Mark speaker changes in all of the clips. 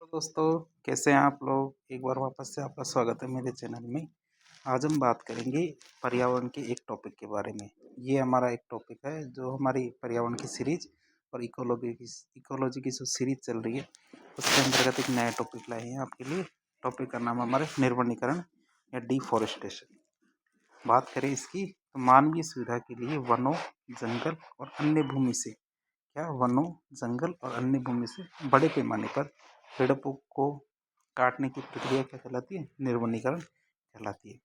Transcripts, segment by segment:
Speaker 1: तो दोस्तों, कैसे हैं आप लोग? एक बार वापस से आपका स्वागत है मेरे चैनल में। आज हम बात करेंगे पर्यावरण के एक टॉपिक के बारे में। ये हमारा एक टॉपिक है जो हमारी पर्यावरण की सीरीज और इकोलॉजी की जो सीरीज चल रही है उसके अंतर्गत एक नया टॉपिक लाए हैं आपके लिए। टॉपिक का नाम हमारे निर्वनीकरण या डिफॉरेस्टेशन। बात करें इसकी तो मानवीय सुविधा के लिए वनों, जंगल और अन्य भूमि से वनों, जंगल और अन्य भूमि से बड़े पैमाने पर पेड़ों को काटने की प्रक्रिया क्या कहलाती है? निर्वनीकरण कहलाती है।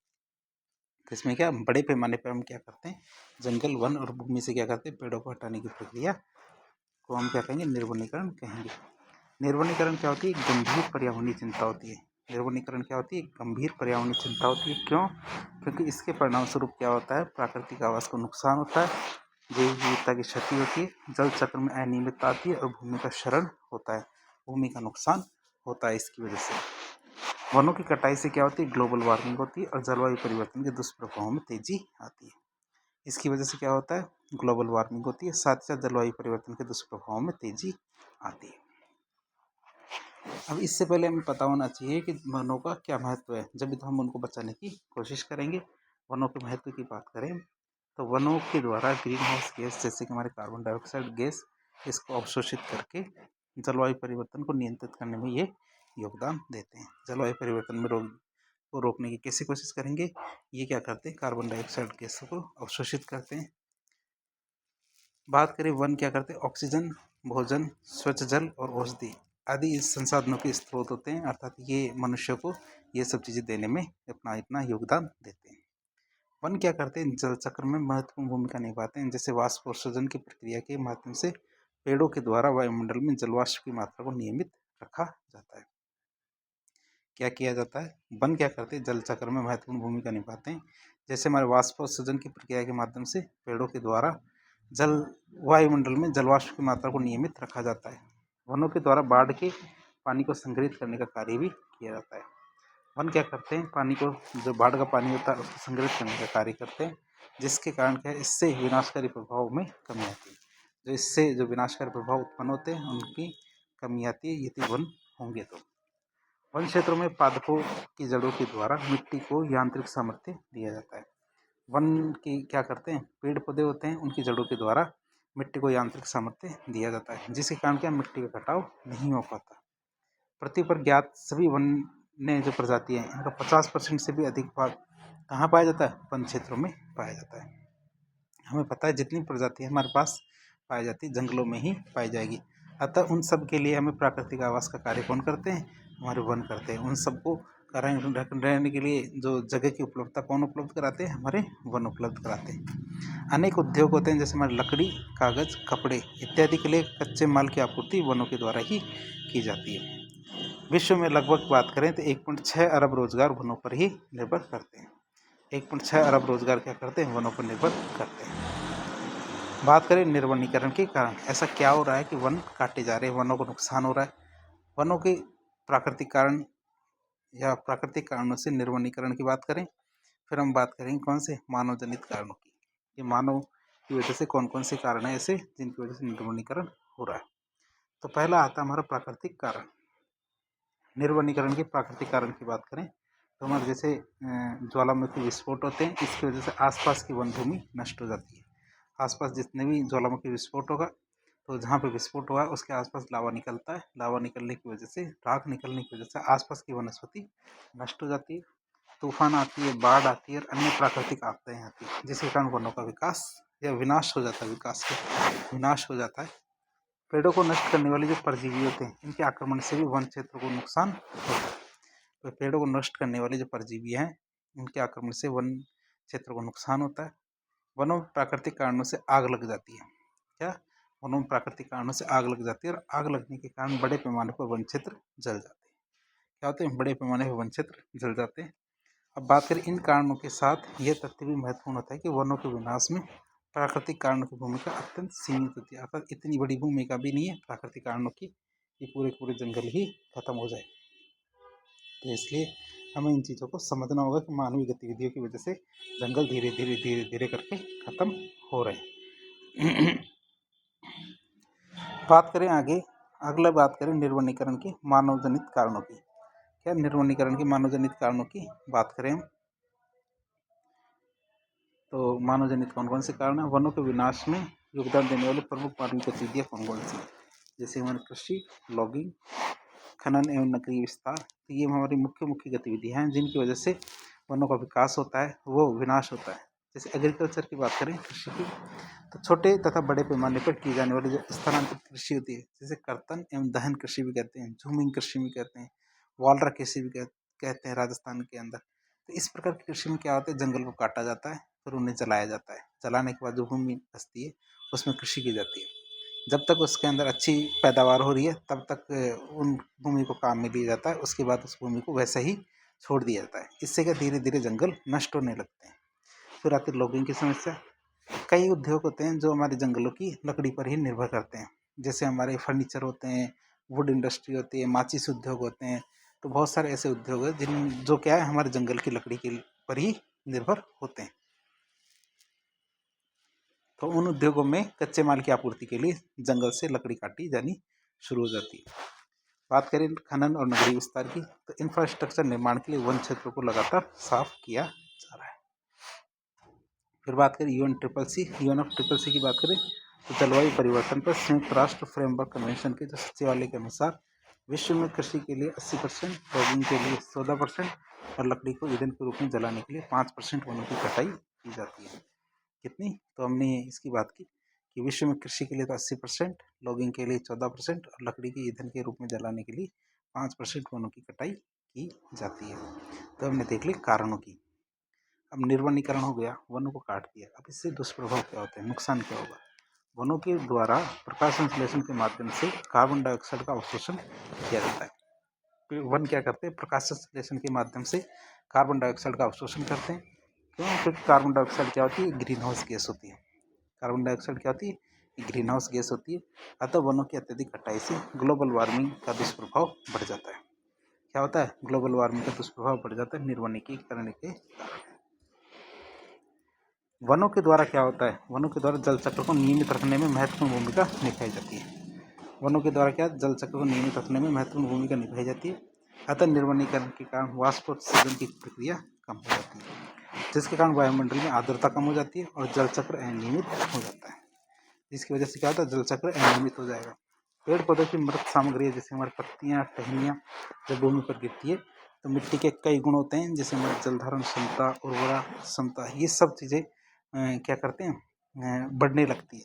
Speaker 1: तो इसमें बड़े पैमाने पर हम क्या करते हैं? जंगल, वन और भूमि से क्या करते हैं? पेड़ों को हटाने की प्रक्रिया को हम क्या कहेंगे? निर्वनीकरण कहेंगे। निर्वनीकरण क्या होती है? एक गंभीर पर्यावरणीय चिंता होती है। निर्वनीकरण क्या होती है? गंभीर पर्यावरणीय चिंता होती है। क्यों? क्योंकि इसके परिणाम स्वरूप क्या होता है? प्राकृतिक आवास को नुकसान होता है, जैव विविधता की क्षति होती है, जल चक्र में अनियमितता आती है और भूमि का क्षरण होता है, भूमि का नुकसान होता है। इसकी वजह से वनों की कटाई से क्या होती है? ग्लोबल वार्मिंग होती है और जलवायु परिवर्तन के दुष्प्रभावों में तेजी आती है। इसकी वजह से क्या होता है? ग्लोबल वार्मिंग होती है, साथ ही साथ जलवायु परिवर्तन के दुष्प्रभावों में तेजी आती है। अब इससे पहले हमें पता होना चाहिए कि वनों का क्या महत्व है, जब भी तो हम उनको बचाने की कोशिश करेंगे। वनों के महत्व की बात करें तो वनों के द्वारा ग्रीन हाउस गैस जैसे कि हमारे कार्बन डाइऑक्साइड गैस, इसको अवशोषित करके जलवायु परिवर्तन को नियंत्रित करने में ये योगदान देते हैं। जलवायु परिवर्तन में को रोकने की कैसे कोशिश करेंगे? ये क्या करते हैं? कार्बन डाइऑक्साइड गैस को अवशोषित करते हैं। बात करें वन क्या करते हैं? ऑक्सीजन, भोजन, स्वच्छ जल और औषधि आदि इस संसाधनों के स्रोत होते हैं, अर्थात ये मनुष्य को ये सब चीज़ें देने में अपना इतना योगदान देते हैं। वन क्या करते हैं? जल चक्र में महत्वपूर्ण भूमिका निभाते हैं, जैसे वाष्पोत्सर्जन की प्रक्रिया के माध्यम से पेड़ों के द्वारा वायुमंडल में जलवाष्प की मात्रा को नियमित रखा जाता है। क्या किया जाता है? वन क्या करते हैं? जल चक्र में महत्वपूर्ण भूमिका निभाते हैं, जैसे हमारे वाष्पोत्सर्जन की प्रक्रिया के माध्यम से पेड़ों के द्वारा वायुमंडल में जलवाष्प की मात्रा को नियमित रखा जाता है। वनों के द्वारा बाढ़ के पानी को संग्रहित करने का कार्य भी किया जाता है। वन क्या करते हैं? पानी को, जो बाढ़ का पानी होता है उसको संग्रहित करने का कार्य करते हैं, जिसके कारण क्या है? इससे विनाशकारी प्रभाव में कमी आती है। जो विनाशकारी प्रभाव उत्पन्न होते हैं उनकी कमी आती है यदि वन होंगे तो। वन क्षेत्रों में पादपों की जड़ों के द्वारा मिट्टी को यांत्रिक सामर्थ्य दिया जाता है। वन की क्या करते हैं? पेड़ पौधे होते हैं, उनकी जड़ों के द्वारा मिट्टी को यांत्रिक सामर्थ्य दिया जाता है, जिसके कारण क्या? मिट्टी का कटाव नहीं हो पाता। पृथ्वी पर ज्ञात सभी वन्य जो प्रजाति हैं, इनका 50% से भी अधिक भाग कहाँ पाया जाता है? वन क्षेत्रों में पाया जाता है। हमें पता है जितनी प्रजातियां हमारे पास पाई जाती है जंगलों में ही पाई जाएगी। अतः उन सब के लिए हमें प्राकृतिक आवास का कार्य कौन करते हैं? हमारे वन करते हैं। उन सबको रहने के लिए जो जगह की उपलब्धता कौन उपलब्ध कराते हैं? हमारे वन उपलब्ध कराते हैं। अनेक उद्योग होते हैं, जैसे हमारे लकड़ी, कागज, कपड़े इत्यादि के लिए कच्चे माल की आपूर्ति वनों के द्वारा ही की जाती है। विश्व में लगभग बात करें तो 1.6 अरब रोजगार वनों पर ही निर्भर करते हैं। 1.6 अरब रोजगार क्या करते हैं? वनों पर निर्भर करते हैं। बात करें निर्वनीकरण के कारण, ऐसा क्या हो रहा है कि वन काटे जा रहे हैं, वनों को नुकसान हो रहा है? वनों के प्राकृतिक कारण या प्राकृतिक कारणों से निर्वनीकरण की बात करें, फिर हम बात करेंगे कौन से? मानव जनित कारणों की। ये मानव की वजह से कौन कौन से कारण है ऐसे जिनकी वजह से निर्वनीकरण हो रहा है? तो पहला आता है हमारा प्राकृतिक कारण। निर्वनीकरण के प्राकृतिक कारण की बात करें तो हमारे जैसे ज्वालामुखी विस्फोट होते हैं, इसकी वजह से आसपास की वन भूमि नष्ट हो जाती है। आसपास जितने भी ज्वालामुखी विस्फोट होगा तो जहाँ पे विस्फोट हुआ है उसके आसपास लावा निकलता है। लावा निकलने की वजह से, राख निकलने की वजह से आसपास की वनस्पति नष्ट हो जाती है। तूफान आती है, बाढ़ आती है और अन्य प्राकृतिक आपदाएं आती है, जिसके कारण वनों का विकास या विनाश हो जाता है। विकास का विनाश हो जाता है। पेड़ों को नष्ट करने वाले जो परजीवी होते हैं, इनके आक्रमण से भी वन क्षेत्र को नुकसान होता है। तो पेड़ों को नष्ट करने वाले जो परजीवी हैं, उनके आक्रमण से वन क्षेत्र को नुकसान होता है। वनों में प्राकृतिक कारणों से आग लग जाती है। क्या? वनों में प्राकृतिक कारणों से आग लग जाती है और आग लगने के कारण बड़े पैमाने पर वन क्षेत्र जल जाते हैं। क्या होते हैं? बड़े पैमाने पर वन क्षेत्र जल जाते हैं। अब बात करें इन कारणों के साथ यह तथ्य भी महत्वपूर्ण होता है कि वनों के विनाश में प्राकृतिक कारणों की भूमिका अत्यंत सीमित होती है, अर्थात इतनी बड़ी भूमिका भी नहीं है प्राकृतिक कारणों की कि पूरे पूरे जंगल ही खत्म हो जाए। तो इसलिए हमें इन चीज़ों को समझना होगा कि मानवीय गतिविधियों की वजह से जंगल धीरे धीरे धीरे धीरे करके खत्म हो रहे हैं। बात करें आगे अगला बात करें निर्वनीकरण की मानवजनित कारणों की। क्या निर्वनीकरण के मानवजनित कारणों की बात करें हम, तो मानवजनित कौन कौन से कारण हैं? वनों के विनाश में योगदान देने वाले प्रमुख मानवीय गतिविधियाँ कौन कौन सी हैं? जैसे हमारी कृषि, लॉगिंग, खनन एवं नगरीय विस्तार। तो ये हमारी मुख्य मुख्य गतिविधियाँ हैं जिनकी वजह से वनों का विकास होता है, वो विनाश होता है। जैसे एग्रीकल्चर की बात करें, कृषि की, तो छोटे तथा बड़े पैमाने पर की जाने वाली जो स्थानांतरित कृषि होती है, जैसे कर्तन एवं दहन कृषि भी कहते हैं, झूमिंग कृषि भी कहते हैं, वालरा कृषि भी कहते हैं राजस्थान के अंदर। तो इस प्रकार की कृषि में क्या होता है, जंगल को काटा जाता है, फिर उन्हें जलाया जाता है। जलाने के बाद जो भूमि बचती है उसमें कृषि की जाती है। जब तक उसके अंदर अच्छी पैदावार हो रही है तब तक उन भूमि को काम में लिया जाता है। उसके बाद उस भूमि को वैसे ही छोड़ दिया जाता है। इससे क्या धीरे धीरे जंगल नष्ट होने लगते हैं। फिर आती है लॉगिंग की समस्या। कई उद्योग होते हैं जो हमारे जंगलों की लकड़ी पर ही निर्भर करते हैं। जैसे हमारे फर्नीचर होते हैं, वुड इंडस्ट्री होती है, माचिस उद्योग होते हैं। तो बहुत सारे ऐसे उद्योग हैं जिन जो क्या है हमारे जंगल की लकड़ी के पर ही निर्भर होते हैं। तो उन उद्योगों में कच्चे माल की आपूर्ति के लिए जंगल से लकड़ी काटी जानी शुरू हो जाती है। बात करें खनन और नगरीय विस्तार की, तो इंफ्रास्ट्रक्चर निर्माण के लिए वन क्षेत्रों को लगातार साफ किया जा रहा है। फिर बात करें यूएनएफसीसी की बात करें, तो जलवायु परिवर्तन पर संयुक्त राष्ट्र फ्रेमवर्क कन्वेंशन के जो सचिवालय के अनुसार विश्व में कृषि के लिए 80%, लॉगिंग के लिए 14% और लकड़ी को ईंधन के रूप में जलाने के लिए 5% वनों की कटाई की जाती है। कितनी? तो हमने इसकी बात की कि विश्व में कृषि के लिए तो 80%, लॉगिंग के लिए 14% और लकड़ी के ईंधन के रूप में जलाने के लिए 5% वनों की कटाई की जाती है। तो हमने देख ली कारणों की। अब निर्वनीकरण हो गया, वनों को काट दिया। अब इससे दुष्प्रभाव क्या होते हैं, नुकसान क्या होगा? वनों के द्वारा प्रकाश संश्लेषण के माध्यम से कार्बन डाइऑक्साइड का अवशोषण किया जाता है। फिर वन क्या करते हैं, प्रकाश संश्लेषण के माध्यम से कार्बन डाइऑक्साइड का अवशोषण करते हैं। क्यों? क्योंकि कार्बन डाइऑक्साइड क्या होती है, ग्रीन हाउस गैस होती है। कार्बन डाइऑक्साइड क्या होती है, ग्रीन हाउस गैस होती है। अतः वनों की अत्यधिक कटाई से ग्लोबल वार्मिंग का दुष्प्रभाव बढ़ जाता है। क्या होता है, ग्लोबल वार्मिंग का दुष्प्रभाव बढ़ जाता है निर्वनीकरण के। वनों के द्वारा क्या होता है, वनों के द्वारा जल चक्र को नियमित रखने में महत्वपूर्ण भूमिका निभाई जाती है। वनों के द्वारा क्या, जल चक्र को नियमित रखने में महत्वपूर्ण भूमिका निभाई जाती है। अतः निर्वनीकरण के कारण वाष्पोत्सर्जन की प्रक्रिया कम हो जाती है, जिसके कारण वायुमंडल में आर्द्रता कम हो जाती है और जल चक्र अनियमित हो जाता है। इसकी वजह से क्या होता है, जल चक्र अनियमित हो जाएगा। पेड़ पौधों की मृत सामग्री जैसे हमारी पत्तियाँ, टहनियाँ जब भूमि पर गिरती है तो मिट्टी के कई गुण होते हैं, जैसे हमारी जल धारण क्षमता, उर्वरा क्षमता, ये सब चीज़ें क्या करते हैं, बढ़ने लगती है।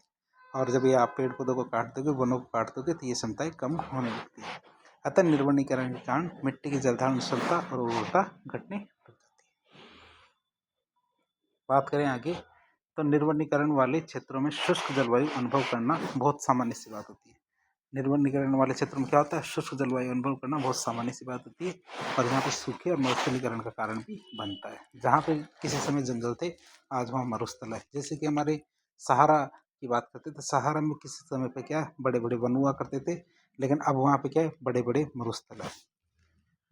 Speaker 1: और जब ये आप पेड़ पौधों को काट दोगे, वनों को काट दोगे, तो ये क्षमताएं कम होने लगती है। अतः निर्वनीकरण के कारण मिट्टी की जल धारण क्षमता और उर्वरता घटने लग जाती है। बात करें आगे, तो निर्वनीकरण वाले क्षेत्रों में शुष्क जलवायु अनुभव करना बहुत सामान्य सी बात होती है। निर्वनीकरण वाले क्षेत्रों में क्या होता है, शुष्क जलवायु अनुभव करना बहुत सामान्य सी बात होती है और यहाँ पे सूखे और मरुस्थलीकरण का कारण भी बनता है। जहाँ पे किसी समय जंगल थे, आज वहाँ मरुस्थल है। जैसे कि हमारे सहारा की बात करते थे, सहारा में किसी समय पे क्या बड़े बड़े वन हुआ करते थे, लेकिन अब वहाँ पे क्या है, बड़े बड़े मरुस्थल है।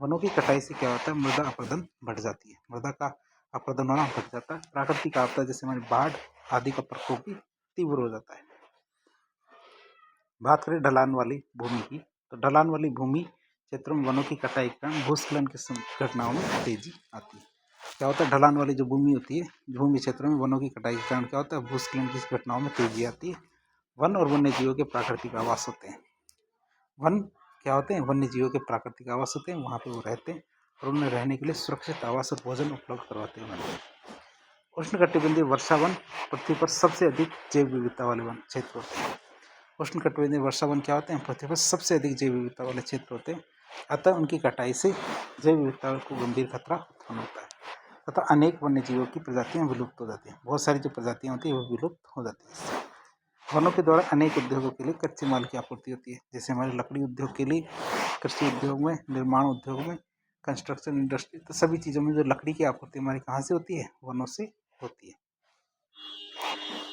Speaker 1: वनों की कटाई से क्या होता है, मृदा अपरदन बढ़ जाती है, मृदा का अपरदन होना बढ़ जाता है। प्राकृतिक आपदा जैसे हमारी बाढ़ आदि का प्रकोप भी तीव्र हो जाता है। बात करें ढलान वाली भूमि की, तो ढलान वाली भूमि क्षेत्रों में वनों की कटाई के कारण भूस्खलन की घटनाओं में तेजी आती है। क्या होता है, ढलान वाली जो भूमि होती है, भूमि क्षेत्रों में वनों की कटाई के कारण क्या होता है, भूस्खलन की घटनाओं में तेजी आती है। वन और वन्य जीवों के प्राकृतिक आवास होते हैं। वन क्या होते हैं, वन्य जीवों के प्राकृतिक आवास होते हैं, वहाँ पे वो रहते हैं और उन्हें रहने के लिए सुरक्षित आवास और भोजन उपलब्ध करवाते हैं। उष्णकटिबंधीय वर्षा वन पृथ्वी पर सबसे अधिक जैव विविधता वाले वन क्षेत्र होते हैं। उष्णकटिबंधीय वर्षा वन क्या होते हैं, पृथ्वी पर सबसे अधिक जैव विविधता वाले क्षेत्र होते हैं। अतः उनकी कटाई से जैव विविधता को गंभीर खतरा उत्पन्न होता है तथा अनेक वन्य जीवों की प्रजातियां विलुप्त हो जाती हैं। बहुत सारी जो प्रजातियां होती है वो विलुप्त हो जाती है। वनों के द्वारा अनेक उद्योगों के लिए कच्चे माल की आपूर्ति होती है, जैसे हमारे लकड़ी उद्योग के लिए, कृषि उद्योग में, निर्माण उद्योग में, कंस्ट्रक्शन इंडस्ट्री, तो सभी चीज़ों में जो लकड़ी की आपूर्ति हमारी कहाँ से होती है, वनों से होती है।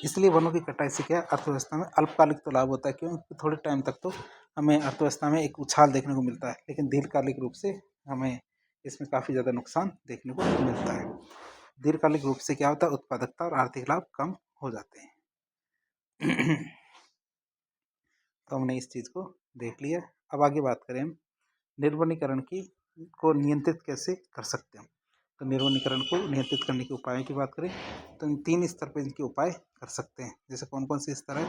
Speaker 1: इसलिए वनों की कटाई से क्या अर्थव्यवस्था में अल्पकालिक तो लाभ होता है, क्योंकि थोड़े टाइम तक तो हमें अर्थव्यवस्था में एक उछाल देखने को मिलता है, लेकिन दीर्घकालिक रूप से हमें इसमें काफ़ी ज़्यादा नुकसान देखने को मिलता है। दीर्घकालिक रूप से क्या होता है, उत्पादकता और आर्थिक लाभ कम हो जाते हैं। तो हमने इस चीज़ को देख लिया। अब आगे बात करें हम निर्वनीकरण की को नियंत्रित कैसे कर सकते हैं। तो निर्वनीकरण को नियंत्रित करने के उपायों की बात करें तो इन 3 स्तर पर इनके उपाय कर सकते हैं। जैसे कौन कौन से स्तर है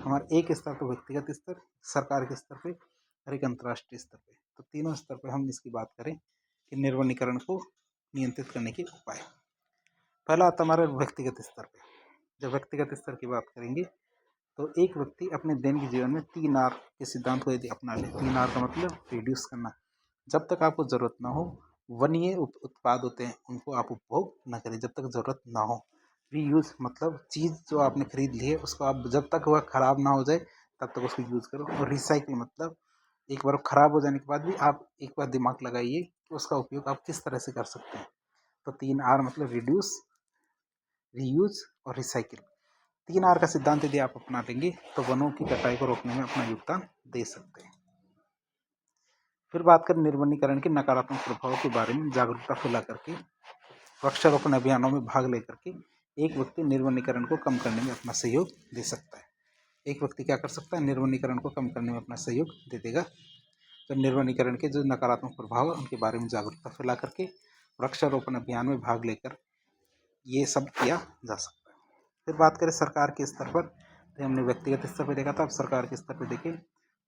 Speaker 1: हमारे, एक स्तर तो व्यक्तिगत स्तर, सरकार के स्तर पे और एक अंतर्राष्ट्रीय स्तर पे। तो तीनों स्तर पे हम इसकी बात करें कि निर्वनीकरण को नियंत्रित करने के उपाय। पहला आता हमारा व्यक्तिगत स्तर पे। जब व्यक्तिगत स्तर की बात करेंगे तो एक व्यक्ति अपने दैनिक जीवन में 3 आर के सिद्धांत को यदि अपना ले, 3 आर का मतलब रिड्यूस करना। जब तक आपको ज़रूरत ना हो वन्य उत्पाद होते हैं उनको आप उपभोग ना करें जब तक ज़रूरत ना हो। रीयूज मतलब चीज़ जो आपने खरीद ली है उसको आप जब तक वह ख़राब ना हो जाए तब तक उसको यूज़ करो। और रिसाइकिल मतलब एक बार ख़राब हो जाने के बाद भी आप एक बार दिमाग लगाइए कि उसका उपयोग आप किस तरह से कर सकते हैं। तो 3 आर मतलब रिड्यूस, रीयूज और रिसाइकिल। 3 आर का सिद्धांत यदि आप अपना लेंगे तो वनों की कटाई को रोकने में अपना योगदान दे सकते हैं। फिर बात करें निर्वनीकरण के नकारात्मक प्रभाव के बारे में जागरूकता फैला करके, वृक्षारोपण अभियानों में भाग लेकर के एक व्यक्ति निर्वनीकरण को कम करने में अपना सहयोग दे सकता है। एक व्यक्ति क्या कर सकता है, निर्वनीकरण को कम करने में अपना सहयोग दे देगा। तो निर्वनीकरण के जो नकारात्मक प्रभाव है उनके बारे में जागरूकता फैला करके वृक्षारोपण अभियान में भाग लेकर ये सब किया जा सकता है। फिर बात करें सरकार के स्तर पर, तो हमने व्यक्तिगत स्तर पर देखा था, अब सरकार के स्तर पर देखें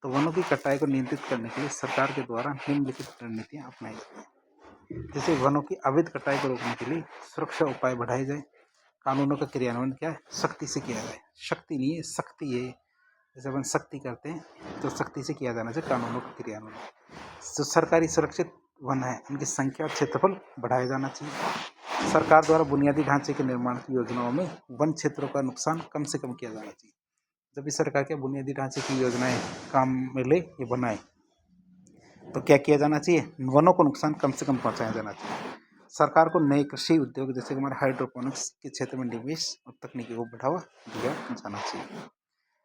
Speaker 1: तो वनों की कटाई को नियंत्रित करने के लिए सरकार के द्वारा निम्नलिखित रणनीतियाँ अपनाई जाती हैं। जैसे वनों की अवैध कटाई को रोकने के लिए सुरक्षा उपाय बढ़ाए जाए, कानूनों का क्रियान्वयन क्या है, सख्ती से किया जाए। शक्ति नहीं है, सख्ती है। जैसे अपन सख्ती करते हैं तो सख्ती से किया जाना चाहिए कानूनों का क्रियान्वयन। जो सरकारी सुरक्षित वन है उनकी संख्या और क्षेत्रफल बढ़ाया जाना चाहिए। सरकार द्वारा बुनियादी ढांचे के निर्माण की योजनाओं में वन क्षेत्रों का नुकसान कम से कम किया जाना चाहिए। जब भी सरकार के बुनियादी ढांचे की योजनाएं काम में ले या बनाए तो क्या किया जाना चाहिए, वनों को नुकसान कम से कम पहुंचाया जाना चाहिए। सरकार को नए कृषि उद्योग जैसे हमारे हाइड्रोपोनिक्स के क्षेत्र में निवेश और तकनीकी को बढ़ावा दिया जाना चाहिए।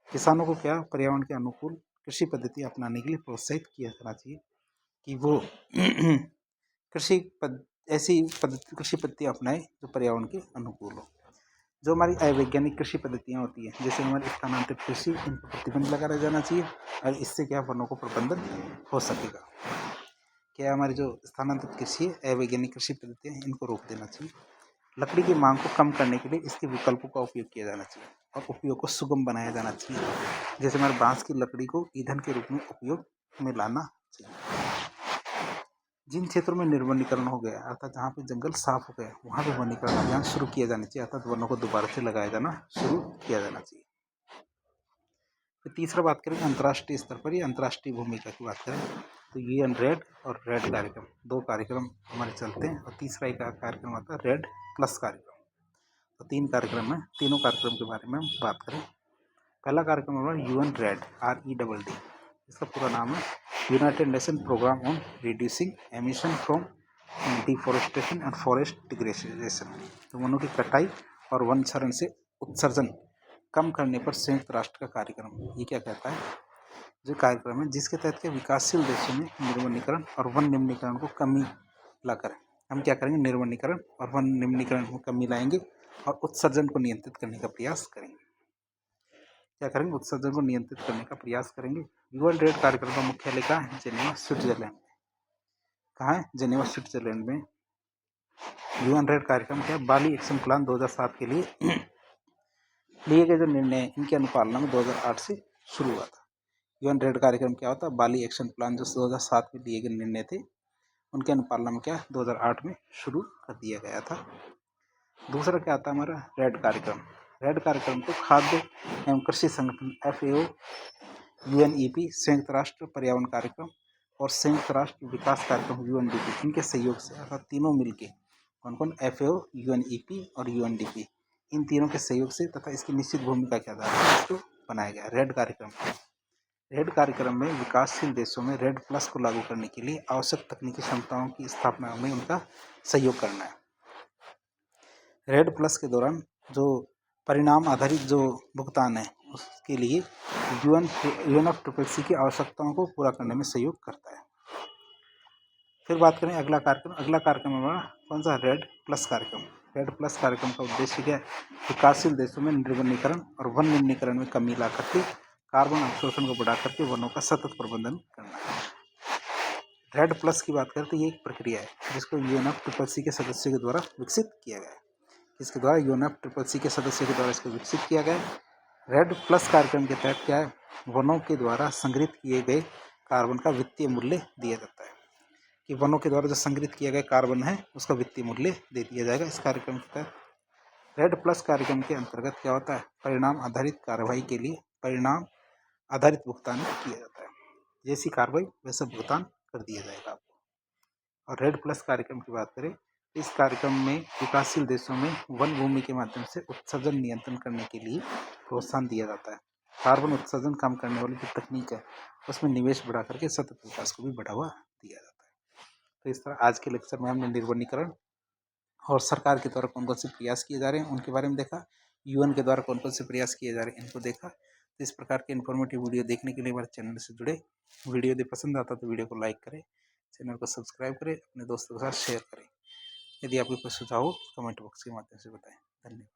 Speaker 1: किसानों को क्या पर्यावरण के अनुकूल कृषि पद्धति अपनाने के लिए प्रोत्साहित किया जाना चाहिए कि वो ऐसी कृषि पद्धति अपनाएं जो पर्यावरण के अनुकूल हो। जो हमारी अवैज्ञानिक कृषि पद्धतियाँ होती हैं जैसे हमारी स्थानांतरित कृषि, इन पर प्रतिबंध लगाया जाना चाहिए और इससे क्या वनों को प्रबंधन हो सकेगा। क्या हमारी जो स्थानांतरित कृषि है, अवैज्ञानिक कृषि पद्धतियाँ हैं, इनको रोक देना चाहिए। लकड़ी की मांग को कम करने के लिए इसके विकल्पों का उपयोग किया जाना चाहिए और उपयोग को सुगम बनाया जाना चाहिए। जैसे हमारे बांस की लकड़ी को ईंधन के रूप में उपयोग में लाना चाहिए। जिन क्षेत्रों में निर्वनीकरण हो गया अर्थात जहाँ पे जंगल साफ हो गया वहाँ पे वनीकरण अभियान शुरू किया जाना चाहिए, अर्थात वनों को दोबारा से लगाया जाना शुरू किया जाना चाहिए। फिर तीसरा बात करें अंतर्राष्ट्रीय स्तर पर, ये अंतर्राष्ट्रीय भूमिका की बात करें तो UN रेड और रेड कार्यक्रम, 2 कार्यक्रम हमारे चलते हैं और तीसरा एक कार्यक्रम आता है रेड प्लस कार्यक्रम। तो 3 कार्यक्रम है, तीनों कार्यक्रम के बारे में हम बात करें। पहला कार्यक्रम हमारा UN रेड REDD, इसका पूरा नाम है United Nation programme on reducing emission from deforestation and forest degradation. तो वनों की कटाई और वन क्षरण से उत्सर्जन कम करने पर संयुक्त राष्ट्र का कार्यक्रम, ये क्या कहता है, जो कार्यक्रम है जिसके तहत के विकासशील देशों में निर्वनीकरण और वन निम्नीकरण को कमी लाकर हम क्या करेंगे, निर्वनीकरण और वन निम्नीकरण में कमी लाएंगे और उत्सर्जन को नियंत्रित करने का प्रयास करेंगे। क्या करेंगे, उत्सर्जन को नियंत्रित करने का प्रयास करेंगे। UN रेड कार्यक्रम का मुख्यालय कहाँ है, जेनेवा स्विट्जरलैंड में। कहाँ है, जेनेवा स्विट्जरलैंड में। UN रेड कार्यक्रम क्या, बाली एक्शन प्लान 2007 के लिए लिए गए जो निर्णय इनकी अनुपालना में 2008 से शुरू हुआ था। UN रेड कार्यक्रम क्या होता है, बाली एक्शन प्लान जो 2007 में लिए गए निर्णय थे उनके अनुपालना में क्या 2008 में शुरू कर दिया गया था। दूसरा क्या आता है हमारा रेड कार्यक्रम। रेड कार्यक्रम को खाद्य एवं कृषि संगठन FAO, UNEP, संयुक्त राष्ट्र पर्यावरण कार्यक्रम और संयुक्त राष्ट्र विकास कार्यक्रम UNDP, इनके सहयोग से अर्थात तीनों मिलके कौन कौन, FAO, UNEP और UNDP, इन तीनों के सहयोग से तथा इसकी निश्चित भूमिका के आधार पर इसको बनाया गया रेड कार्यक्रम। रेड कार्यक्रम में विकासशील देशों में रेड प्लस को लागू करने के लिए आवश्यक तकनीकी क्षमताओं की स्थापना में उनका सहयोग करना है। रेड प्लस के दौरान जो परिणाम आधारित जो भुगतान है उसके लिए UNFCCC की आवश्यकताओं को पूरा करने में सहयोग करता है। फिर बात करें अगला कार्यक्रम हमारा कौन सा, रेड प्लस कार्यक्रम। रेड प्लस कार्यक्रम का उद्देश्य क्या है, विकासशील देशों में निर्वनीकरण और वन निम्नीकरण में कमी ला करके कार्बन अवशोषण को बढ़ा करके वनों का सतत प्रबंधन करना है। रेड प्लस की बात करें तो ये एक प्रक्रिया है जिसको यूएनएफसीसीसी के सदस्यों के द्वारा विकसित किया गया है। इसके द्वारा यूएनएफसीसीसी के सदस्यों के द्वारा इसको विकसित किया गया है। रेड प्लस कार्यक्रम के तहत क्या है, वनों के द्वारा संग्रहित किए गए कार्बन का वित्तीय मूल्य दिया जाता है कि वनों के द्वारा जो संग्रहित किया गया कार्बन है उसका वित्तीय मूल्य दे दिया जाएगा इस कार्यक्रम के तहत। रेड प्लस कार्यक्रम के अंतर्गत क्या होता है, परिणाम आधारित कार्रवाई के लिए परिणाम आधारित भुगतान किया जाता है। जैसी कार्रवाई वैसा भुगतान कर दिया जाएगा आपको। और रेड प्लस कार्यक्रम की बात करें, इस कार्यक्रम में विकासशील देशों में वन भूमि के माध्यम से उत्सर्जन नियंत्रण करने के लिए प्रोत्साहन दिया जाता है। कार्बन उत्सर्जन कम करने वाली जो तकनीक है उसमें निवेश बढ़ा करके सतत विकास को भी बढ़ावा दिया जाता है। तो इस तरह आज के लेक्चर में हमने निर्वनीकरण और सरकार के द्वारा कौन कौन से प्रयास किए जा रहे हैं उनके बारे में देखा, यूएन के द्वारा कौन कौन से प्रयास किए जा रहे हैं इनको देखा। तो इस प्रकार के इन्फॉर्मेटिव वीडियो देखने के लिए हमारे चैनल से जुड़े। वीडियो यदि पसंद आता तो वीडियो को लाइक करें, चैनल को सब्सक्राइब करें, अपने दोस्तों के साथ शेयर करें। यदि आपको कोई सुझाव हो कमेंट बॉक्स के माध्यम से बताएं। धन्यवाद।